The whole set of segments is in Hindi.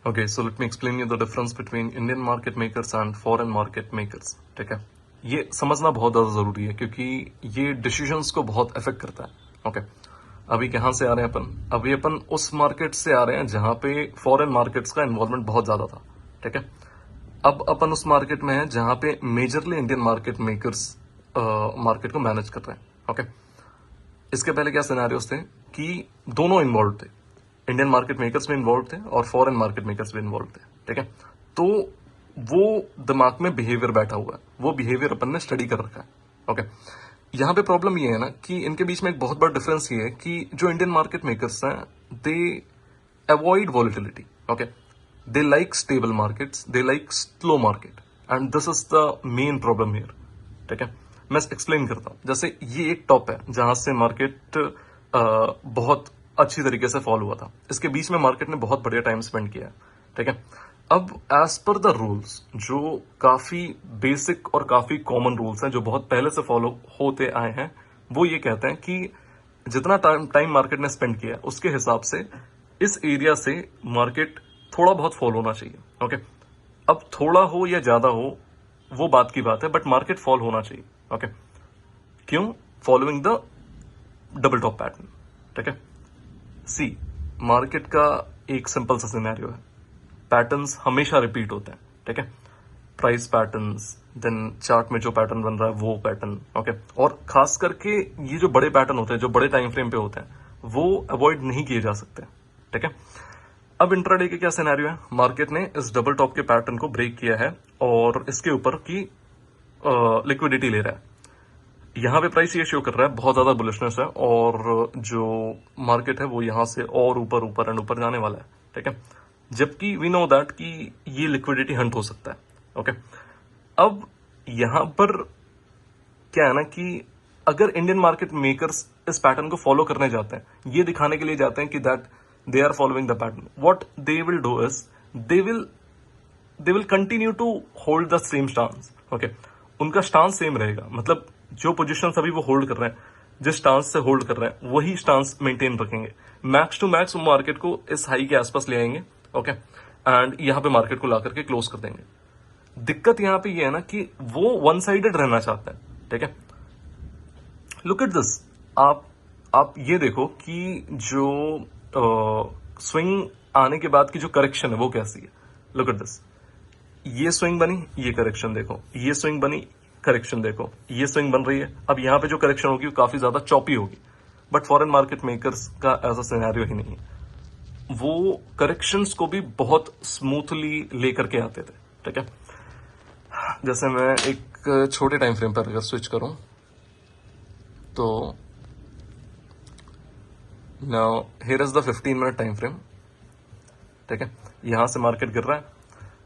Okay, so let me explain you the difference between Indian market makers and foreign market makers. ठीक है, ये समझना बहुत ज़्यादा ज़रूरी है क्योंकि ये डिसीजंस को बहुत अफेक्ट करता है. ओके, अभी कहाँ से आ रहे हैं अपन? अभी अपन उस मार्केट से आ रहे हैं जहाँ पे फॉरेन मार्केट्स का इन्वॉल्वमेंट बहुत ज़्यादा था. ठीक है, अब अपन उस मार्केट में है जहाँ पे majorly Indian market makers market को मैनेज कर रहे हैं. ओके, इसके पहले क्या सिनेरियोस थे कि दोनों इन्वॉल्व थे, इंडियन मार्केट मेकर्स भी इन्वॉल्व थे और फॉरेन मार्केट मेकर्स भी इन्वॉल्व थे. ठीक है, तो वो दिमाग में बिहेवियर बैठा हुआ है, वो बिहेवियर अपन ने स्टडी कर रखा है. ओके, यहाँ पे प्रॉब्लम ये है ना कि इनके बीच में एक बहुत बड़ा डिफरेंस ये है कि जो इंडियन मार्केट मेकर्स हैं दे avoid volatility. Okay, they like stable markets, they like slow market, and this is the main problem here. ठीक है, मैं एक्सप्लेन करता हूं. जैसे ये एक टॉप है जहां से मार्केट बहुत अच्छी तरीके से फॉलो हुआ था. इसके बीच में मार्केट ने बहुत बढ़िया टाइम स्पेंड किया है. ठीक है, अब एज पर द रूल्स जो काफी बेसिक और काफी कॉमन रूल्स हैं जो बहुत पहले से फॉलो होते आए हैं, वो ये कहते हैं कि जितना टाइम मार्केट ने स्पेंड किया उसके हिसाब से इस एरिया से मार्केट थोड़ा बहुत फॉलो होना चाहिए. ओके, अब थोड़ा हो या ज्यादा हो वो बात की बात है, बट मार्केट फॉल होना चाहिए. ओके, क्यों? Following the double top pattern. ठीक है, सी मार्केट का एक सिंपल सा सिनेरियो है, पैटर्न्स हमेशा रिपीट होते हैं. ठीक है, प्राइस पैटर्न्स, देन चार्ट में जो पैटर्न बन रहा है वो पैटर्न. ओके, और खास करके ये जो बड़े पैटर्न होते हैं जो बड़े टाइम फ्रेम पे होते हैं वो अवॉइड नहीं किए जा सकते. ठीक है, अब इंट्राडे के क्या सिनेरियो है? मार्केट ने इस डबल टॉप के पैटर्न को ब्रेक किया है और इसके ऊपर की लिक्विडिटी ले रहा है. यहां पे प्राइस ये शो कर रहा है बहुत ज्यादा बुलिशनेस है और जो मार्केट है वो यहां से और ऊपर ऊपर एंड ऊपर जाने वाला है. ठीक है, जबकि वी नो दैट कि ये लिक्विडिटी हंट हो सकता है. ओके, अब यहां पर क्या है ना कि अगर इंडियन मार्केट मेकर्स इस पैटर्न को फॉलो करने जाते हैं, ये दिखाने के लिए जाते हैं कि that they are following the pattern, what they will do is they will continue to hold the same stance. Okay, उनका स्टांस सेम रहेगा, मतलब जो पोजीशन अभी वो होल्ड कर रहे हैं, जिस स्टांस से होल्ड कर रहे हैं वही स्टांस मेंटेन रखेंगे. मैक्स टू मैक्स मार्केट को इस हाई के आसपास ले आएंगे. ओके, एंड यहां पे मार्केट को ला करके क्लोज कर देंगे. दिक्कत यहां पे ये है ना कि वो वन साइडेड रहना चाहते हैं. ठीक है, लुक एट दिस. आप ये देखो कि जो स्विंग आने के बाद की जो करेक्शन है वो कैसी है. लुक एट दिस, ये स्विंग बनी, ये करेक्शन देखो, ये स्विंग बनी, करेक्शन देखो, ये स्विंग बन रही है. अब यहां पे जो करेक्शन होगी वो काफी ज्यादा चॉपी होगी, बट फॉरेन मार्केट मेकर्स का ऐसा सिनेरियो ही नहीं है. वो करेक्शंस को भी बहुत स्मूथली लेकर के आते थे. ठीक है, जैसे मैं एक छोटे टाइम फ्रेम पर अगर स्विच करूं तो now here is the 15 minute time frame. ठीक है, यहां से मार्केट गिर रहा है,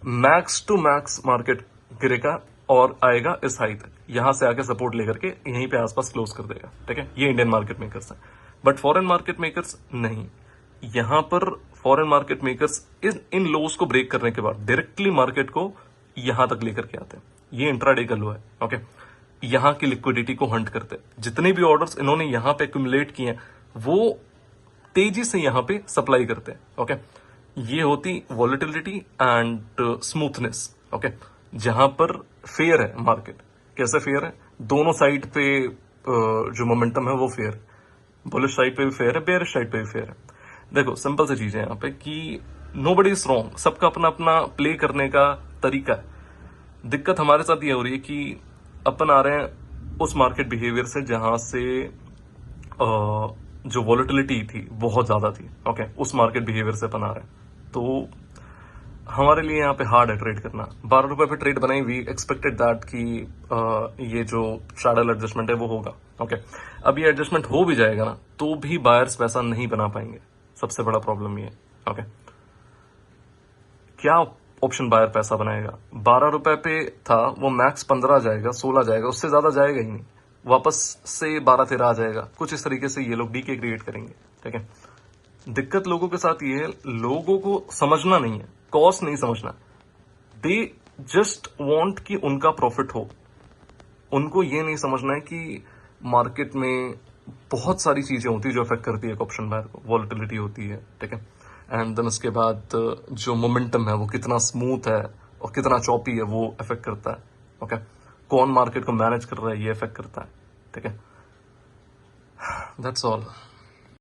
मैक्स टू मैक्स मार्केट गिरेगा और आएगा इस हाई तक, यहां से आके सपोर्ट लेकर के यहीं पे आसपास क्लोज कर देगा. ठीक है, ये इंडियन मार्केट मेकर्स हैं, बट फॉरेन मार्केट मेकर्स नहीं. यहां पर foreign market makers in loss को ब्रेक करने के बाद डायरेक्टली मार्केट को यहां तक लेकर के आते हैं. ये इंट्राडे का लो है. ओके, यहां की लिक्विडिटी को हंट करते हैं. जितने भी ऑर्डर्स इन्होंने यहां पे एक्यूमुलेट किए हैं वो तेजी से यहां पे सप्लाई करते हैं. ओके, ये होती वॉलिटिलिटी एंड स्मूथनेस. ओके, जहां पर फेयर है मार्केट. कैसे फेयर है? दोनों साइड पे जो मोमेंटम है वो फेयर है. बुलिश साइड पे भी फेयर है, बेयरिश साइड पे भी फेयर है. देखो सिंपल सी चीज है यहाँ पे कि नोबडी इज रॉन्ग, सबका अपना अपना प्ले करने का तरीका है. दिक्कत हमारे साथ ये हो रही है कि अपन आ रहे हैं उस मार्केट बिहेवियर से जहां से जो वॉलिटिलिटी थी बहुत ज्यादा थी. ओके, उस मार्केट बिहेवियर से अपन आ रहे हैं, तो हमारे लिए यहाँ पे हार्ड है ट्रेड करना. 12 रुपए पे ट्रेड बनाई, वी एक्सपेक्टेड दैट कि ये जो शैडल एडजस्टमेंट है वो होगा. ओके, अब ये एडजस्टमेंट हो भी जाएगा ना तो भी बायर्स पैसा नहीं बना पाएंगे. सबसे बड़ा प्रॉब्लम ये. ओके, क्या ऑप्शन बायर पैसा बनाएगा? 12 रुपए पे था वो, मैक्स 15 जाएगा, 16 जाएगा, उससे ज्यादा जाएगा ही नहीं, वापस से 12-13 आ जाएगा. कुछ इस तरीके से ये लोग डीके क्रिएट करेंगे. ठीक है, दिक्कत लोगों के साथ ये है, लोगों को समझना नहीं है, कॉस्ट नहीं समझना. दे जस्ट वांट कि उनका प्रॉफिट हो. उनको ये नहीं समझना है कि मार्केट में बहुत सारी चीजें होती है जो अफेक्ट करती है ऑप्शन बायर को. वॉलिटिलिटी होती है. ठीक है, एंड देन उसके बाद जो मोमेंटम है वो कितना स्मूथ है और कितना चॉपी है वो इफेक्ट करता है। ओके, कौन मार्केट को मैनेज कर रहा है ये इफेक्ट करता है। ठीक है, दैट्स ऑल।